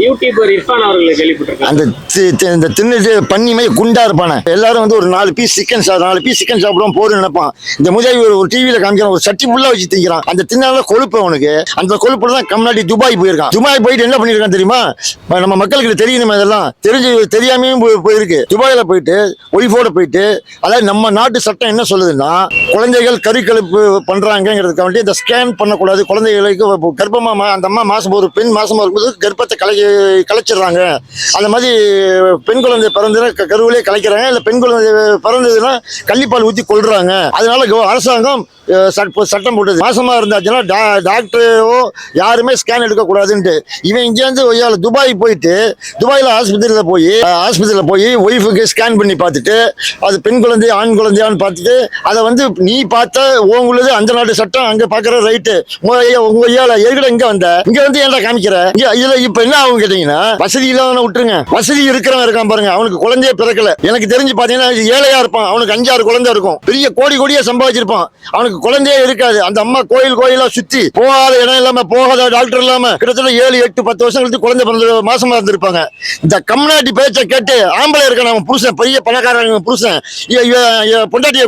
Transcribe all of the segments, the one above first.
YouTuber Irfan அவர்களை கேள்விப்பட்டிருக்கேன். அந்த தின்னு பண்ணி மாதிரி குண்டா இருப்பானே, எல்லாரும் வந்து ஒரு 4 பீஸ் சிக்கன் சாப்பிடுவோம் போதும் நினைப்பான். இந்த முதல் ஒரு டிவியில காமிக்கிறான், ஒரு சட்டி ஃபுல்லா வச்சு திங்கிறான். அந்த தின்னால கொழுப்பு அவனுக்கு. அந்த கொழுப்புல தான் கம்நாடி துபாய் போயிருக்கான். துபாய் போயிட்டு என்ன பண்ணிருக்கான் தெரியுமா? நம்ம மக்களுக்கு தெரியணுமே, இதெல்லாம் தெரியாமையும் போயிருக்கு. துபாயில போயிட்டு ஒய்ஃபோட போயிட்டு, அதாவது நம்ம நாட்டு சட்டம் என்ன சொல்லுதுன்னா, குழந்தைகள் கருக்கலைப்பு பண்றாங்கிறதுக்காண்டி இந்த ஸ்கேன் பண்ணக்கூடாது. குழந்தைகளுக்கு கர்ப்பமா அந்த அம்மா மாசம் ஒரு பெண் மாசமா இருக்கும்போது கர்ப்பத்தை கலைச்சிடுறாங்க. அந்த மாதிரி பெண் குழந்தை பிறந்ததுன்னா கருவிலே கலைக்கிறாங்க. இல்ல பெண் குழந்தை பிறந்ததுன்னா கள்ளிப்பால் ஊத்தி கொள்றாங்க. அதனால அரசாங்கம் சட்டம் போட்டது. மாசமா இருந்தாச்சுன்னா டாக்டரோ யாருமே ஸ்கேன் எடுக்க கூடாதுன்ட்டு. இவன் இங்கேருந்து துபாய் போயிட்டு, துபாயில ஆஸ்பத்திரியில போய் ஒய்ஃபுக்கு ஸ்கேன் பண்ணி பார்த்துட்டு, அது பெண் குழந்தை ஆண் குழந்தையான்னு பார்த்துட்டு, அதை வந்து நீ பார்த்த உங்களுக்கு அந்த நாட்டு சட்டம் அங்க பாக்குற ரைட்டு. உங்க இங்க வந்து ஏன்டா காமிக்கிற? இதுல இப்ப என்ன ஆகும் கேட்டீங்கன்னா, வசதி இல்லாம விட்டுருங்க. வசதி இருக்கிறவன் இருக்கான் பாருங்க, அவனுக்கு குழந்தைய பிறக்கல. எனக்கு தெரிஞ்சு பாத்தீங்கன்னா ஏழையா இருப்பான், அவனுக்கு 5-6 குழந்தை இருக்கும். பெரிய கோடியா சம்பாதிச்சிருப்பான், அவனுக்கு குழந்தையே இருக்காது. அந்த அம்மா கோயிலா சுத்தி போகாத இடம் இல்லாம, போகாத டாக்டர் இல்லாம கிட்டத்தட்ட 7-8-10 வருஷம் கழித்து குழந்தை பிறந்த மாசமா இருந்திருப்பாங்க. இந்த கம்நாட்டி பேச்சை கேட்டு ஆம்பளை இருக்கான அவன் புருஷன், பெரிய பணக்காரங்க புருஷன், பொண்டாட்டியை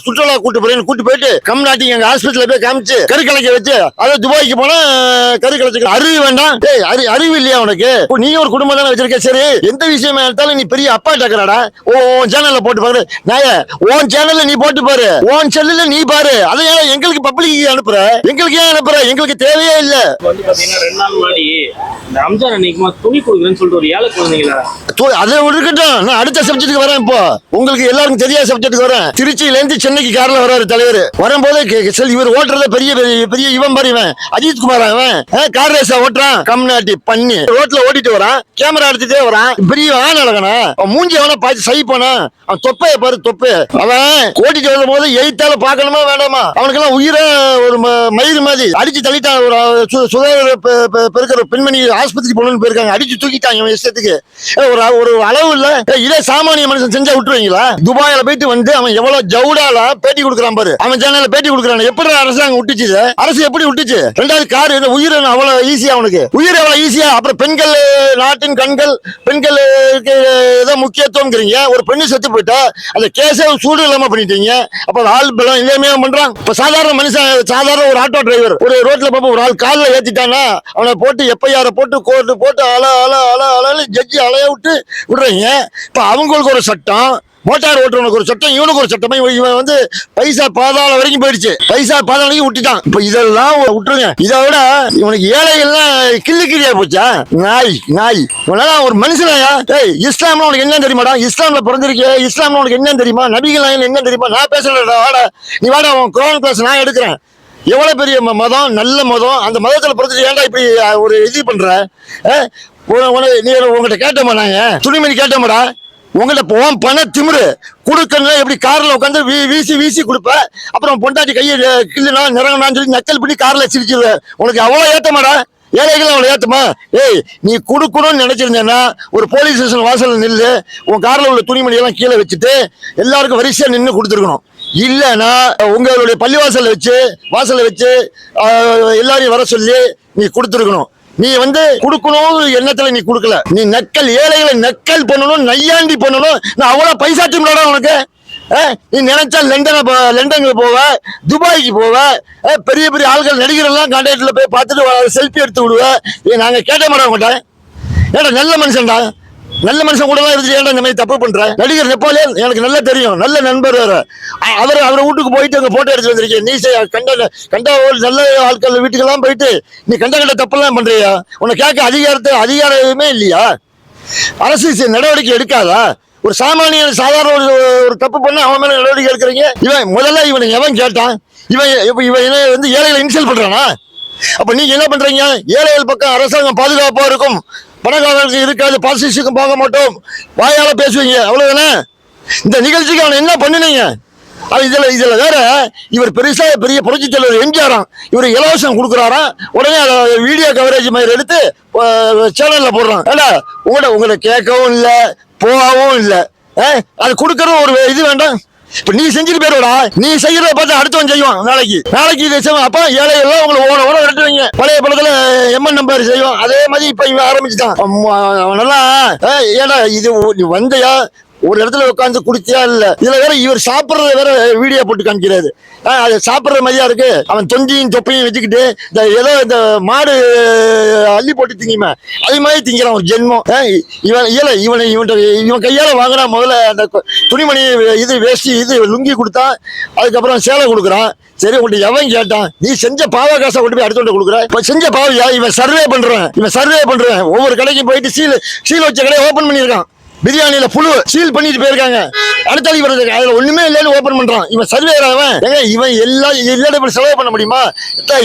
சுற்றுலா கூட்டு போயிட்டு கம்நாட்டி எங்க ஆஸ்பத்திரியில போய் காமிச்சு கரு கலைக்க வச்சு, அதை துபாய்க்கு போனா கரு கலைச்சு. அறிவு வேண்டாம், அறிவு இல்லையா உனக்கு? நீ ஒரு குடும்பம் தானே வச்சிருக்க. சரி, எந்த விஷயமா இருந்தாலும் நீ பெரிய அப்பா டக்கறாடா. உன் சேனல்ல போட்டு பாரு. உன் சேனல்ல நீ போட்டு பாரு, உன் செல்லுல நீ பாரு. அதை எங்களுக்கு பப்ளிக் அனுப்புற, எங்களுக்கு ஏன் அனுப்புற? எங்களுக்கு தேவையே இல்ல. வந்து பாத்தீங்கன்னா 2 நாள் முன்னாடி இந்த ரம்ஜான் அன்னைக்கு துணி கொடுக்குறேன்னு சொல்லிட்டு ஒரு ஏழை குழந்தைங்கள, அதை இருக்கட்டும், நான் அடுத்த சப்ஜெக்ட்டுக்கு வரேன். இப்போ உங்களுக்கு எல்லாருக்கும் தெரியாத சப்ஜெக்ட்டுக்கு வரேன். திருச்சியில இருந்து சென்னைக்கு கார்ல வர்றாரு தலைவர். வரும்போது இவர் ஓட்டுறத பெரிய இவன் பாரு, இவன் அஜித் குமார், அவன் கார் ரேஸா ஓட்டுறான். கம்நாட்டி பண்ணி ரோட்ல ஓட்டிட்டு வரான், கேமரா எடுத்துட்டே வரான். பெரிய ஆண் அழகனா, மூஞ்சி அவனை பார்த்து சைப்பானா, அவன் தொப்பைய பாரு, தொப்பை. அவன் ஓட்டிட்டு வரும் போது எய்த்தால பாக்கணுமா வேண்டாமா? அவனுக்கெல்லாம் உயிரை ஒரு மயிறு மாதிரி அடிச்சு தள்ளிட்டான். ஒரு சுகாதார பெருக்கிற பெண்மணி ஆஸ்பத்திரி போகணும்னு போயிருக்காங்க, அடிச்சு தூக்கிட்டாங்க இஷ்டத்துக்கு. ஒரு அளவு இல்ல. இதே சாமானிய மனுஷன் செஞ்சா விட்டுருவீங்களா? துபாயில போயிட்டு வந்து அவன் எவ்வளவு ஜவுடால பேட்டி கொடுக்குறான் பாரு, அவன் சேனல்ல பேட்டி கொடுக்குறான். எப்படி அரசாங்கம் விட்டுச்சு? அரசு எப்படி விட்டுச்சு? 2வது கார் உயிர் அவ்வளவு ஈஸியா, அவனுக்கு உயிர் எவ்வளவு ஈஸியா? அப்புறம் பெண்கள் நாட்டின் கண்கள், பெண்கள் ஏதோ முக்கியத்துவம். ஒரு பெண்ணு செத்து போயிட்டா அந்த கேஸை சூடு இல்லாம பண்ணிட்டீங்க. அப்ப ஆள் பலம் இல்லாம பண்றான். இப்ப சாதாரண மனுஷன், சாதாரண ஒரு ஆட்டோ டிரைவர் ஒரு ரோட்ல போய் ஒரு ஆள் காலில் ஏத்திட்டானா அவனை போட்டு FIR போட்டு கோர்ட்டு போட்டு அல ஜட்ஜி அலைய விடுறீங்க. இப்ப அவங்களுக்கு ஒரு சட்டம், மோட்டார் ஓட்டுறவனுக்கு ஒரு சட்டம், இவனுக்கு ஒரு சட்டமா. இவன் வந்து பைசா பாதாளம் வரைக்கும் போயிடுச்சு, பைசா பாதாளம் விட்டுட்டான். இப்ப இதெல்லாம் விட்டுருங்க. இதை விட இவனுக்கு ஏழைகள்லாம் கிள்ளிக்கிறியா போச்சா? நாய் இவனால ஒரு மனுஷனாயா? இஸ்லாம்ல உனக்கு என்ன தெரியுமாடா? இஸ்லாம்ல பிறந்திருக்கே, இஸ்லாம்ல உனக்கு என்ன தெரியுமா? நபிகள் என்ன தெரியுமா? நான் பேசுறேன், வாடா நீ வாடா, உன் குரான் கிளாஸ் நான் எடுக்கிறேன். எவ்வளவு பெரிய மதம், நல்ல மதம். அந்த மதத்துல பிறந்து ஏன்டா இப்படி ஒரு இது பண்ற? நீ உங்ககிட்ட கேட்டோமா? நாங்க துணிமணி கேட்டோமாடா? உங்கள்ட்ட போவோம் பண திமிரு கொடுக்கணும். எப்படி கார்ல உட்காந்து வீசி கொடுப்ப, அப்புறம் பொண்டாட்டி கையை கிள்ளுனா நிறங்கனான்னு சொல்லி நக்கல் பண்ணி கார்ல சிரிச்சிருவேன். உனக்கு அவ்வளவு ஏத்தமாடா? ஏழைகள் அவ்வளவு ஏத்தமா? நீ கொடுக்கணும்னு நினைச்சிருந்தேன்னா ஒரு போலீஸ் ஸ்டேஷன் வாசல்ல நில்லு, உன் கார்ல உள்ள துணிமணி எல்லாம் கீழே வச்சுட்டு எல்லாருக்கும் வரிசையா நின்று கொடுத்துருக்கணும். இல்லைன்னா உங்களுடைய பள்ளிவாசல்ல வச்சு எல்லாரையும் வர சொல்லி நீ கொடுத்துருக்கணும். நீ வந்து கொடுக்கணும் எண்ணத்துல நீ கொடுக்கல. நீ நக்கல், ஏழைகளை நக்கல் பண்ணணும், நையாண்டி பண்ணணும். நான் அவ்வளவு பைசா திமிராடா உனக்கு? நீ நினைச்சா லண்டனுக்கு போவ, துபாய்க்கு போவ, பெரிய பெரிய ஆள்கள் நடிகர் எல்லாம் கான்டாக்ட்ல போய் பார்த்துட்டு செல்ஃபி எடுத்து விடுவ. நாங்க கேட்ட மாட்டோம் உங்கள்கிட்ட. ஏடா நல்ல மனுஷன்டா, நல்ல மனுஷன் கூட தான் இருந்து ஏன்டா இந்த மாதிரி தப்பு பண்ற? நடிகர் நெப்போலியன் எனக்கு நல்லா தெரியும், நல்ல நண்பர் வேற. அவரை வீட்டுக்கு போயிட்டு அங்க போட்டோ எடுத்து வந்திருக்கேன். நீ கண்ட நல்ல ஆட்கள் வீட்டுக்கெல்லாம் போயிட்டு நீ கண்ட தப்பெல்லாம் பண்றியா? உன்னை கேட்க அதிகாரமே இல்லையா? அரசு நடவடிக்கை எடுக்காதா? ஒரு சாதாரண ஒரு தப்பு பண்ண அவன் மேல நடவடிக்கை எடுக்கிறீங்க. முதல்ல இவனை எவன் கேட்டான்? இவன் வந்து ஏழைகளை இன்சல்ட் பண்றானா? அப்ப நீங்க என்ன பண்றீங்க? ஏழைகள் பக்கம் அரசாங்கம் பாதுகாப்பா இருக்கும், பணக்காரர்களுக்கு இருக்காது, பாசிஸ்டுக்கும் போக மாட்டோம், வாயால பேசுவீங்க, அவ்வளவுதானே? இந்த நிகழ்ச்சிக்கு அவன் என்ன பண்ணுனீங்க? இதுல வேற இவர் பெரிய புரட்சி தலைவர் எம்ஜிஆராம், இவர் இலவசம் கொடுக்குறாராம். உடனே வீடியோ கவரேஜ் மாதிரி எடுத்து சேனல்ல போடுறான். உங்களை கேட்கவும் இல்லை, போகவும் இல்லை. அது கொடுக்கறது ஒரு இது வேண்டாம். இப்ப நீ செஞ்சுட்டு போயிருவடா. நீ செய்யறத பார்த்து அடுத்தவன் செய்வான். நாளைக்கு இதை செய்வான். அப்ப ஏழை எல்லாம் உங்களை ஓட விரட்டுவீங்க. பழைய படத்துல எம்என் நம்பர் செய்வோம். அதே மாதிரி இப்ப இவன் ஆரம்பிச்சுட்டான். அவனெல்லாம் ஏடா இது நீ வந்தையா, ஒரு இடத்துல உட்காந்து குடிச்சியா இல்ல. இதுல வேற இவர் சாப்பிடுறத வேற வீடியோ போட்டு காமிக்கிறாரு. அது சாப்பிடுற மாதிரியா இருக்கு. அவன் தொந்தியும் தொப்பையும் வச்சுக்கிட்டு ஏதோ இந்த மாடு அள்ளி போட்டு திங்குமே அது மாதிரி திங்கிறான் ஒரு ஜென்மம். இவன் கையால வாங்கினா முதல்ல அந்த துணிமணி இது வேஷ்டி இது லுங்கி கொடுத்தா, அதுக்கப்புறம் சேலை கொடுக்குறான். சரி உன்ட்டு எவன் கேட்டான்? நீ செஞ்ச பாவ காசை கொண்டு போய் அடுத்த கொடுக்குற. இப்ப செஞ்ச பாவியா இவன் சர்வே பண்றேன். ஒவ்வொரு கடைக்கும் போயிட்டு சீல் வச்ச கடையை ஓபன் பண்ணிருக்கான். பிரியாணியில புழு சீல் பண்ணிட்டு போயிருக்காங்க. அடுத்த வருது அதுல ஒண்ணுமே இல்லைன்னு ஓபன் பண்றான். இவன் சர்வேர் அவன். இவன் எல்லாம் செலவு பண்ண முடியுமா?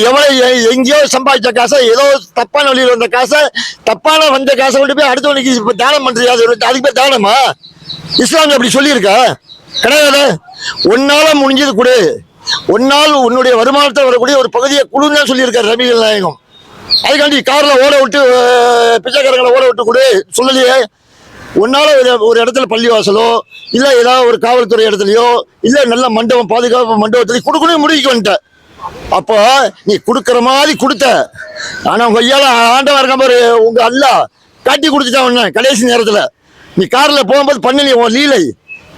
எவ்வளவு எங்கேயோ சம்பாதிச்ச காசை, ஏதோ தப்பான வழியில் வந்த காசை, தப்பான வந்த காசை கொண்டு போய் அடுத்தவனுக்கு தானம் பண்றியா? அதுக்கு பேர் தானமா? இஸ்லாமிய அப்படி சொல்லியிருக்கா? கிடையாது. ஒன்னால முடிஞ்சது கொடு. ஒன்னால் உன்னுடைய வருமானத்தை வரக்கூடிய ஒரு பகுதியை குழுன்னு தான் சொல்லியிருக்காரு ரபிகள் நாயகம். அதுக்காண்டி கார்ல ஓட விட்டு பிச்சைக்காரங்களை ஓட விட்டு கொடு சொல்லலையே. ஒன்னால ஒரு இடத்துல பள்ளிவாசலோ இல்ல ஏதாவது ஒரு காவல்துறை இடத்துலயோ இல்ல நல்ல மண்டபம் பாதுகாப்பு மண்டபத்திலயும் கொடுக்கணும் முடிவுக்கு வந்துட்ட. அப்போ நீ கொடுக்கற மாதிரி கொடுத்த. ஆனா உங்க ஐயால ஆண்டவா இருக்க பாரு, உங்க அல்லா காட்டி கொடுத்துட்டான் உன்ன கடைசி நேரத்துல. நீ கார்ல போகும்போது பண்ணி உன் லீலை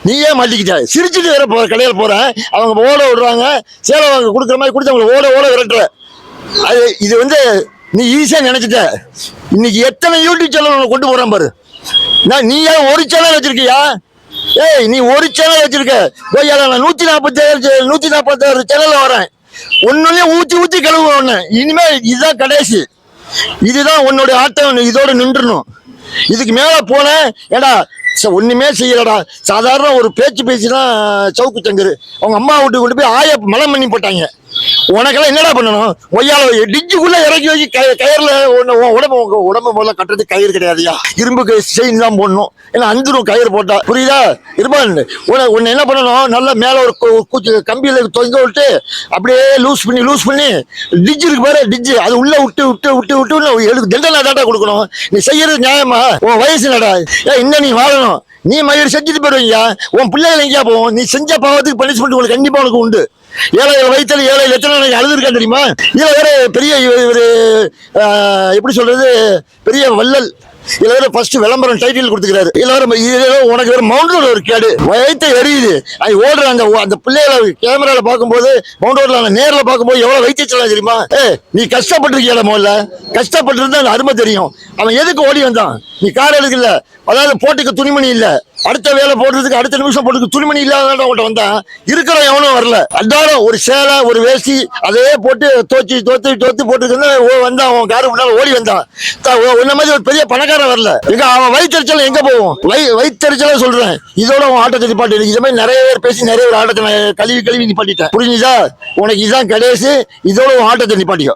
நீயே மாட்டிக்கிட்ட. சிரிச்சுட்டு வேற கடையில போறேன், அவங்க ஓட விடுறாங்க, சேலை வாங்க கொடுக்குற மாதிரி கொடுத்து அவங்களை ஓட விரட்டுற. அது இது நீ ஈஸியா நினைச்சிட்ட. இன்னைக்கு எத்தனை யூடியூப் சேனல் கொண்டு போறான் பாரு. நீ ஏன் ஒரு சேனல் வச்சிருக்கியா? நீ ஒரு சேனல் வச்சிருக்க. 146 சேனல்ல வரேன். ஒன்னுலயே ஊத்தி கழுவுவேன். இனிமே இதுதான் கடைசி. இதுதான் உன்னுடைய ஆட்டம். இதோட நின்றுணும். இதுக்கு மேல போன ஏடா ஒண்ணுமே செய்யலடா. சாதாரண ஒரு பேச்சுதான் சவுக்கு சங்கரு. அவங்க அம்மா வீட்டுக்கு கொண்டு போய் ஆய மலம் பண்ணி போட்டாங்க. உனக்கெல்லாம் என்னடா பண்ணணும்? ஒய்யால டிஜுக்குள்ள இறக்கி வச்சு கயிறுல உடம்பு முதல்ல கட்டுறது கயிறு கிடையாதுயா. இரும்பு செயின் தான் போடணும். ஏன்னா அந்துரும் கயிறு போட்டா. புரியுதா? இருப்பான் உன்னை என்ன பண்ணணும்? நல்லா மேல ஒரு கம்பியில தொங்க விட்டு அப்படியே லூஸ் பண்ணி டிஜ் இருக்கு பாரு, டிஜ் அது உள்ள விட்டு தண்டனை தாட்டா கொடுக்கணும். நீ செய்யறது நியாயமா? உன் வயசு நடா. இன்னும் நீ வாழணும். நீ மயிர் செஞ்சுட்டு போயிடுவீங்க. உன் பிள்ளைகள் எங்கேயா போவோம்? நீ செஞ்ச பாவத்துக்கு பனிஷ்மெண்ட் உங்களுக்கு கண்டிப்பா உனக்கு உண்டு. 7 வயசுல 7 லட்சம் அழுதுருக்கா தெரியுமா? இதுல வேற பெரிய ஒரு எப்படி சொல்றது, பெரிய வள்ளல். இதுல வேற ஃபர்ஸ்ட் விளம்பரம் டைட்டில் கொடுத்துக்கிறாரு. இதுல வேற உனக்கு வேற மவுண்ட் ரோடு ஒரு கேடு வயிற்று எரியுது. அது ஓடுற அந்த பிள்ளைகளை கேமரால பார்க்கும்போது மவுண்ட் ரோட்ல நேர்ல பார்க்கும்போது எவ்வளவு வயிற்று தெரியுமா? நீ கஷ்டப்பட்டிருக்கிய முதல்ல. கஷ்டப்பட்டு இருந்தா அந்த அருமை தெரியும். அவன் எதுக்கு ஓடி வந்தான்? நீ கார் எடுக்கல, அதாவது போட்டுக்கு துணிமணி இல்ல, அடுத்த வேலை போடுறதுக்கு அடுத்த நிமிஷம் போட்டுக்கு துணிமணி இல்லாத வந்தான். இருக்கிற எவனும் வரல. அதாலும் ஒரு சேலை ஒரு வேஷ்டி அதே போட்டு தோத்து போட்டுருக்கு வந்தான். அவன் காரு முன்னால ஓடி வந்தான். உன்ன மாதிரி ஒரு பெரிய பணக்காரன் வரல. அவன் வயிற்றுச்சல் எங்க போவோம்? வயிற்றுச்சல சொல்றேன். இதோட அவன் ஆட்டத்தை நிப்பாட்டி. இது மாதிரி நிறைய பேர் பேசி நிறைய ஒரு ஆட்டத்தை கழுவி நிப்பாட்டிட்டேன். புரிஞ்சுதா? உனக்கு இதுதான் கடைசி. இதோட ஆட்டத்தை நிப்பாட்டிக்கோ.